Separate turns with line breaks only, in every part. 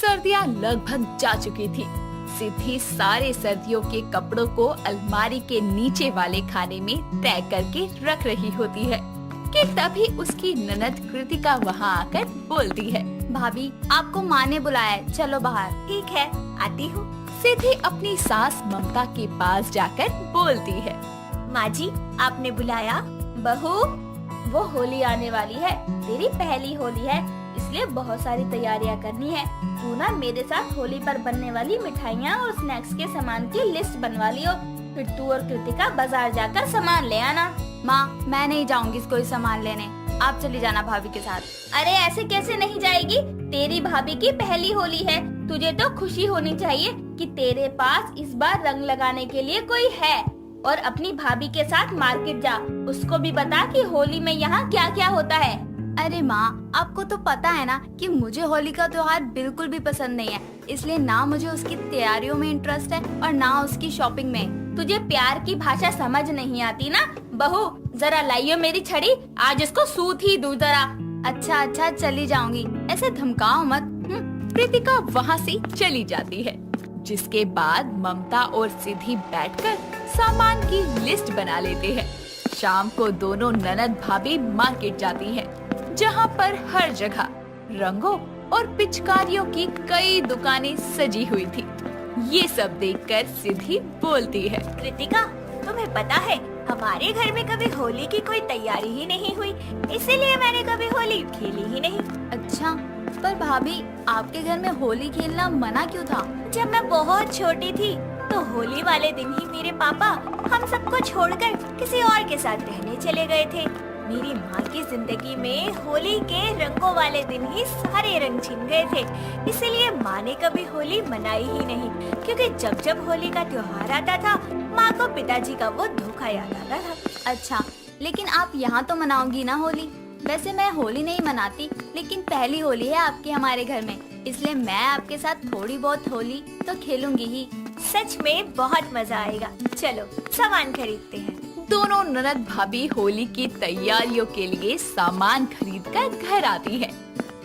सर्दियाँ लगभग जा चुकी थी। सिद्धि सारे सर्दियों के कपड़ों को अलमारी के नीचे वाले खाने में तय करके रख रही होती है कि तभी उसकी ननद कृतिका वहाँ आकर बोलती है,
भाभी आपको माँ ने बुलाया है, चलो बाहर।
ठीक है, आती हूँ।
सिद्धि अपनी सास ममता के पास जाकर बोलती है,
माँ जी आपने बुलाया?
बहू, वो होली आने वाली है, तेरी पहली होली है, इसलिए बहुत सारी तैयारियां करनी है। तू ना मेरे साथ होली पर बनने वाली मिठाइयाँ और स्नैक्स के सामान की लिस्ट बनवा लियो। फिर तू और कृतिका बाजार जाकर सामान ले आना। माँ, मैं नहीं जाऊंगी कोई सामान लेने, आप चली जाना भाभी के साथ। अरे ऐसे कैसे नहीं जाएगी, तेरी भाभी की पहली होली है, तुझे तो खुशी होनी चाहिए कि तेरे पास इस बार रंग लगाने के लिए कोई है। और अपनी भाभी के साथ मार्केट जा, उसको भी बता कि होली में यहाँ क्या क्या होता है। अरे माँ, आपको तो पता है ना कि मुझे होली का त्योहार बिल्कुल भी पसंद नहीं है, इसलिए ना मुझे उसकी तैयारियों में इंटरेस्ट है और ना उसकी शॉपिंग में। तुझे प्यार की भाषा समझ नहीं आती ना बहू, जरा लाइयो मेरी छड़ी, आज इसको सूत ही दूं जरा। अच्छा अच्छा, चली जाऊंगी, ऐसे धमकाओ मत।
कृतिका वहाँ से चली जाती है, जिसके बाद ममता और सिद्धि बैठकर सामान की लिस्ट बना लेते हैं। शाम को दोनों ननद भाभी मार्केट जाती हैं, जहाँ पर हर जगह रंगों और पिचकारियों की कई दुकानें सजी हुई थी। ये सब देखकर सिद्धि बोलती है,
कृतिका तुम्हें पता है हमारे घर में कभी होली की कोई तैयारी ही नहीं हुई, इसीलिए मैंने कभी होली खेली ही नहीं।
अच्छा, पर भाभी आपके घर में होली खेलना मना क्यों था?
जब मैं बहुत छोटी थी तो होली वाले दिन ही मेरे पापा हम सबको छोड़कर किसी और के साथ रहने चले गए थे। मेरी माँ की जिंदगी में होली के रंगों वाले दिन ही सारे रंग छिन गए थे, इसीलिए माँ ने कभी होली मनाई ही नहीं, क्योंकि जब जब होली का त्योहार आता था माँ को पिताजी का वो धोखा याद आता था।
अच्छा, लेकिन आप यहाँ तो मनाओगी ना होली? वैसे मैं होली नहीं मनाती, लेकिन पहली होली है आपकी हमारे घर में, इसलिए मैं आपके साथ थोड़ी बहुत होली तो खेलूंगी ही।
सच में बहुत मजा आएगा, चलो सामान खरीदते हैं।
दोनों ननद भाभी होली की तैयारियों के लिए सामान खरीद कर घर आती हैं।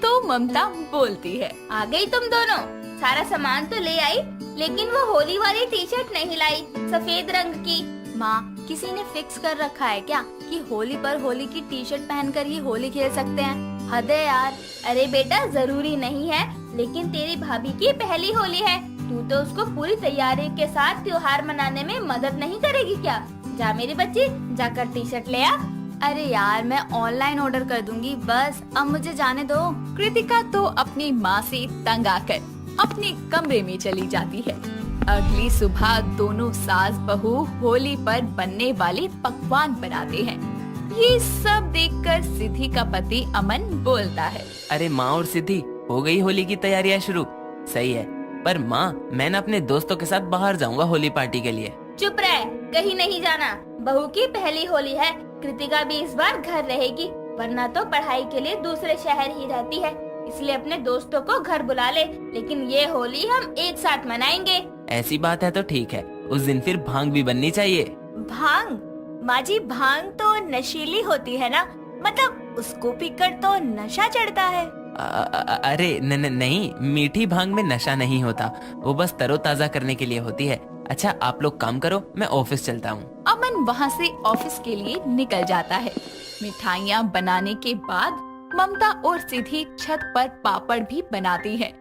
तो ममता बोलती है,
आ गई तुम दोनों? सारा सामान तो ले आई, लेकिन वो होली वाली टी शर्ट नहीं लाई, सफेद रंग की। माँ, किसी ने फिक्स कर रखा है क्या कि होली पर होली की टी शर्ट पहनकर ही होली खेल सकते हैं? हद है यार। अरे बेटा, जरूरी नहीं है, लेकिन तेरी भाभी की पहली होली है, तू तो उसको पूरी तैयारी के साथ त्योहार मनाने में मदद नहीं करेगी क्या? जा मेरी बच्ची, जाकर टी शर्ट ले आ। अरे यार, मैं ऑनलाइन ऑर्डर कर दूंगी, बस अब मुझे जाने दो।
कृतिका तो अपनी माँ से तंग आकर अपने कमरे में चली जाती है। अगली सुबह दोनों सास बहू होली पर बनने वाले पकवान बनाते हैं। ये सब देखकर सिद्धि का पति अमन बोलता है,
अरे माँ और सिद्धि, हो गई होली की तैयारियां शुरू? सही है, पर माँ मैं ना अपने दोस्तों के साथ बाहर जाऊंगा होली पार्टी के लिए।
चुप रह, कहीं नहीं जाना, बहू की पहली होली है। कृतिका भी इस बार घर रहेगी, वरना तो पढ़ाई के लिए दूसरे शहर ही रहती है, इसलिए अपने दोस्तों को घर बुला ले, लेकिन ये होली हम एक साथ मनाएंगे।
ऐसी बात है तो ठीक है, उस दिन फिर भांग भी बननी चाहिए।
भांग? माँ जी, भांग तो नशीली होती है ना, मतलब उसको पीकर तो नशा चढ़ता है।
अरे नहीं, मीठी भांग में नशा नहीं होता, वो बस तरोताजा करने के लिए होती है। अच्छा आप लोग काम करो, मैं ऑफिस चलता हूँ।
अमन वहाँ से ऑफिस के लिए निकल जाता है। मिठाइयाँ बनाने के बाद ममता और सिद्धि छत पर पापड़ भी बनाती है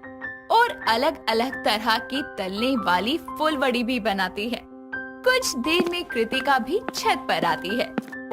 और अलग अलग तरह की तलने वाली फुलवड़ी भी बनाती है। कुछ देर में कृतिका भी छत पर आती है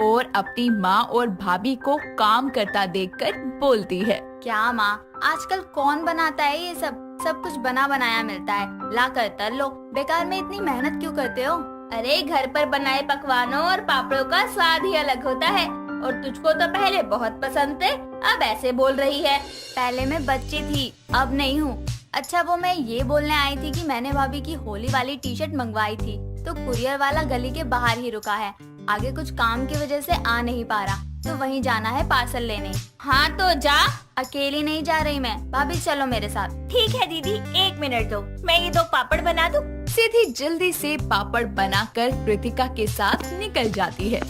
और अपनी माँ और भाभी को काम करता देखकर बोलती है,
क्या माँ, आजकल कौन बनाता है ये सब? सब कुछ बना बनाया मिलता है, ला कर तल लो, बेकार में इतनी मेहनत क्यों करते हो? अरे घर पर बनाए पकवानों और पापड़ों का स्वाद ही अलग होता है, और तुझको तो पहले बहुत पसंद थे, अब ऐसे बोल रही है। पहले मैं बच्ची थी, अब नहीं हूँ। अच्छा, वो मैं ये बोलने आई थी कि मैंने भाभी की होली वाली टी शर्ट मंगवाई थी, तो कुरियर वाला गली के बाहर ही रुका है, आगे कुछ काम की वजह से आ नहीं पा रहा, तो वहीं जाना है पार्सल लेने। हाँ तो जा। अकेली नहीं जा रही मैं, भाभी चलो मेरे साथ।
ठीक है दीदी, 1 मिनट दो, मैं ये 2 पापड़ बना दूं।
सिद्धि जल्दी से पापड़ बनाकर कृतिका के साथ निकल जाती है।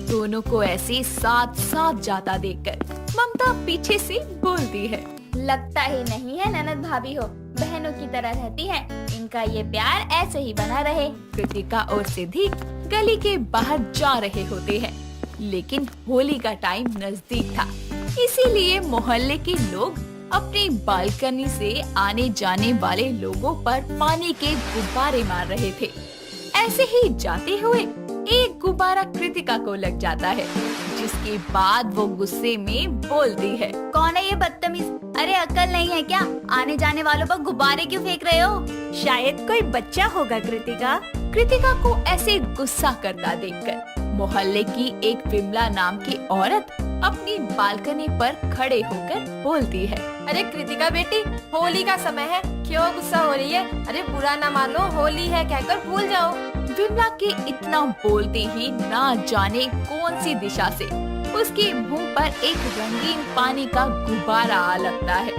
दोनों को ऐसे साथ साथ जाता देखकर ममता पीछे से बोलती है,
लगता ही नहीं है ननद भाभी हो, बहनों की तरह रहती हैं। इनका ये प्यार ऐसे ही बना रहे।
कृतिका और सिद्धि गली के बाहर जा रहे होते हैं, लेकिन होली का टाइम नजदीक था, इसीलिए मोहल्ले के लोग अपनी बालकनी से आने जाने वाले लोगों पर पानी के गुब्बारे मार रहे थे। ऐसे ही जाते हुए एक गुब्बारा कृतिका को लग जाता है, जिसके बाद वो गुस्से में बोलती है,
कौन है ये बदतमीज? अरे अक्ल नहीं है क्या? आने जाने वालों पर गुब्बारे क्यों फेंक रहे हो? शायद कोई बच्चा होगा कृतिका।
कृतिका को ऐसे गुस्सा करता देखकर मोहल्ले की एक विमला नाम की औरत अपनी बालकनी पर खड़े होकर बोलती है,
अरे कृतिका बेटी, होली का समय है, क्यों गुस्सा हो रही है? अरे बुरा ना मान लो, होली है कहकर भूल जाओ।
विमला के इतना बोलते ही ना जाने कौन सी दिशा से उसके मुंह पर एक रंगीन पानी का गुब्बारा आ लगता है,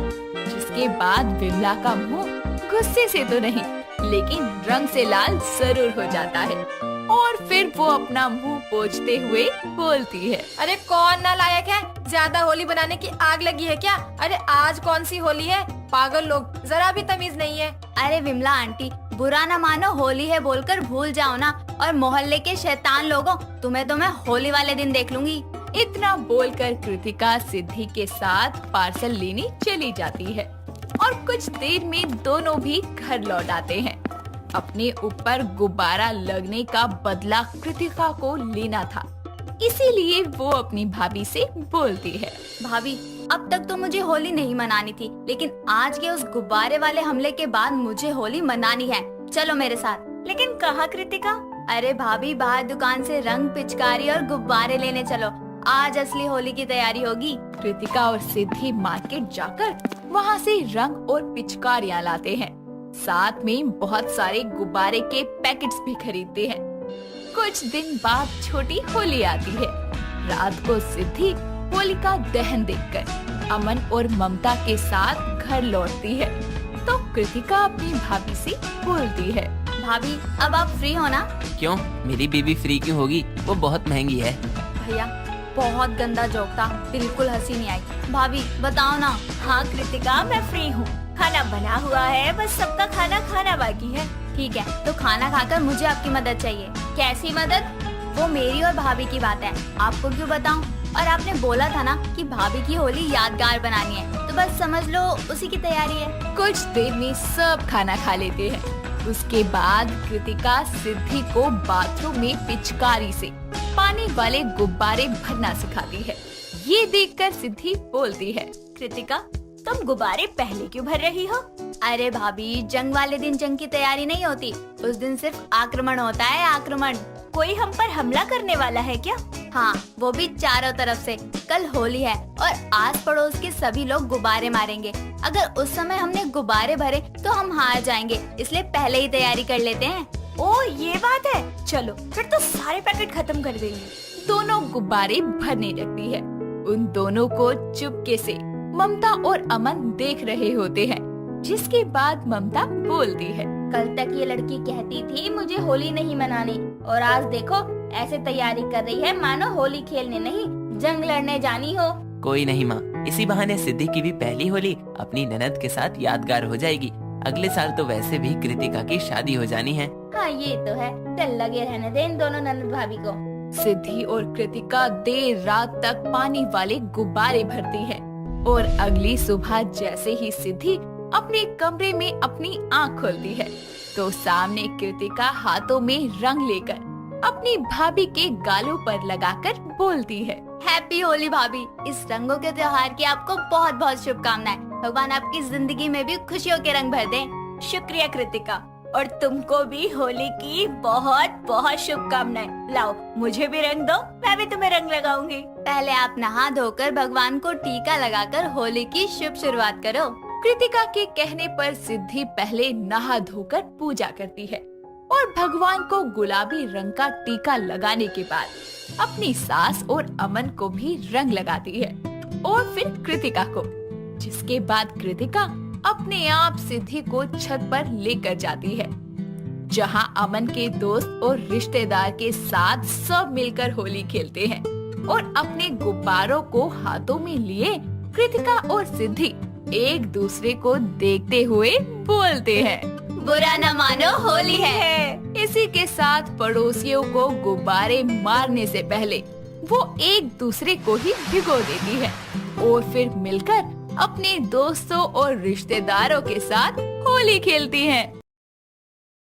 जिसके बाद विमला का मुंह गुस्से से तो नहीं, लेकिन रंग से लाल जरूर हो जाता है और फिर वो अपना मुंह पोंछते हुए बोलती है,
अरे कौन नालायक है? ज्यादा होली बनाने की आग लगी है क्या? अरे आज कौन सी होली है? पागल लोग, जरा भी तमीज नहीं है।
अरे विमला आंटी, बुरा ना मानो, होली है बोलकर भूल जाओ ना। और मोहल्ले के शैतान लोगों, तुम्हें तो मैं होली वाले दिन देख लूंगी।
इतना बोलकर कृतिका सिद्धि के साथ पार्सल लेने चली जाती है और कुछ देर में दोनों भी घर लौट आते हैं। अपने ऊपर गुब्बारा लगने का बदला कृतिका को लेना था, इसीलिए वो अपनी भाभी से बोलती है,
भाभी, अब तक तो मुझे होली नहीं मनानी थी, लेकिन आज के उस गुब्बारे वाले हमले के बाद मुझे होली मनानी है। चलो मेरे साथ। लेकिन कहाँ कृतिका? अरे भाभी, बाहर दुकान से रंग, पिचकारी और गुब्बारे लेने चलो, आज असली होली की तैयारी होगी।
कृतिका और सिद्धि मार्केट जाकर वहाँ से रंग और पिचकारियाँ लाते हैं, साथ में बहुत सारे गुब्बारे के पैकेट्स भी खरीदते हैं। कुछ दिन बाद छोटी होली आती है। रात को सिद्धि होलिका दहन देखकर अमन और ममता के साथ घर लौटती है, तो कृतिका अपनी भाभी से बोलती है,
भाभी, अब आप फ्री हो ना?
क्यों, मेरी बीबी फ्री क्यों होगी? वो बहुत महंगी है।
भैया, बहुत गंदा जोक था, बिल्कुल हंसी नहीं आई। भाभी बताओ ना। हाँ कृतिका, मैं फ्री हूँ, खाना बना हुआ है, बस सबका खाना खाना बाकी है। ठीक है, तो खाना खाकर मुझे आपकी मदद चाहिए। कैसी मदद? वो मेरी और भाभी की बात है, आपको क्यों बताऊं? और आपने बोला था ना कि भाभी की होली यादगार बनानी है, तो बस समझ लो उसी की तैयारी है।
कुछ देर में सब खाना खा लेते हैं। उसके बाद कृतिका सिद्धि को बाथरूम में पिचकारी से पानी वाले गुब्बारे भरना सिखाती है। ये देखकर सिद्धि बोलती है,
कृतिका, तुम गुब्बारे पहले क्यों भर रही हो? अरे भाभी, जंग वाले दिन जंग की तैयारी नहीं होती, उस दिन सिर्फ आक्रमण होता है, आक्रमण। कोई हम पर हमला करने वाला है क्या? हाँ, वो भी चारों तरफ से। कल होली है और आस पड़ोस के सभी लोग गुब्बारे मारेंगे। अगर उस समय हमने गुब्बारे भरे तो हम हार जाएंगे, इसलिए पहले ही तैयारी कर लेते हैं। ओ, ये बात है, चलो फिर तो सारे पैकेट खत्म कर देंगे।
दोनों गुब्बारे भरने लगती है। उन दोनों को चुपके से ममता और अमन देख रहे होते हैं, जिसके बाद ममता बोलती है,
कल तक ये लड़की कहती थी मुझे होली नहीं मनानी, और आज देखो ऐसे तैयारी कर रही है मानो होली खेलने नहीं जंग लड़ने जानी हो।
कोई नहीं माँ, इसी बहाने सिद्धि की भी पहली होली अपनी ननद के साथ यादगार हो जाएगी। अगले साल तो वैसे भी कृतिका की शादी हो जानी है।
हाँ ये तो है, चल लगे रहने दे इन दोनों ननद भाभी को।
सिद्धि और कृतिका देर रात तक पानी वाले गुब्बारे भरती है और अगली सुबह जैसे ही सिद्धि अपने कमरे में अपनी आँख खोलती है तो सामने कृतिका हाथों में रंग लेकर अपनी भाभी के गालों पर लगाकर बोलती है,
हैप्पी होली भाभी, इस रंगों के त्योहार की आपको बहुत बहुत शुभकामनाएं। भगवान आपकी जिंदगी में भी खुशियों के रंग भर दें। शुक्रिया कृतिका, और तुमको भी होली की बहुत बहुत शुभकामनाएं। लाओ मुझे भी रंग दो, मैं भी तुम्हें रंग लगाऊंगी। पहले आप नहा धोकर भगवान को टीका लगाकर होली की शुभ शुरुआत करो।
कृतिका के कहने पर सिद्धि पहले नहा धोकर पूजा करती है और भगवान को गुलाबी रंग का टीका लगाने के बाद अपनी सास और अमन को भी रंग लगाती है और फिर कृतिका को, जिसके बाद कृतिका अपने आप सिद्धि को छत पर लेकर जाती है, जहां अमन के दोस्त और रिश्तेदार के साथ सब मिलकर होली खेलते हैं और अपने गुब्बारों को हाथों में लिए कृतिका और सिद्धि एक दूसरे को देखते हुए बोलते हैं,
बुरा न मानो होली है।
इसी के साथ पड़ोसियों को गुब्बारे मारने से पहले वो एक दूसरे को ही भिगो देती है और फिर मिलकर अपने दोस्तों और रिश्तेदारों के साथ होली खेलती हैं।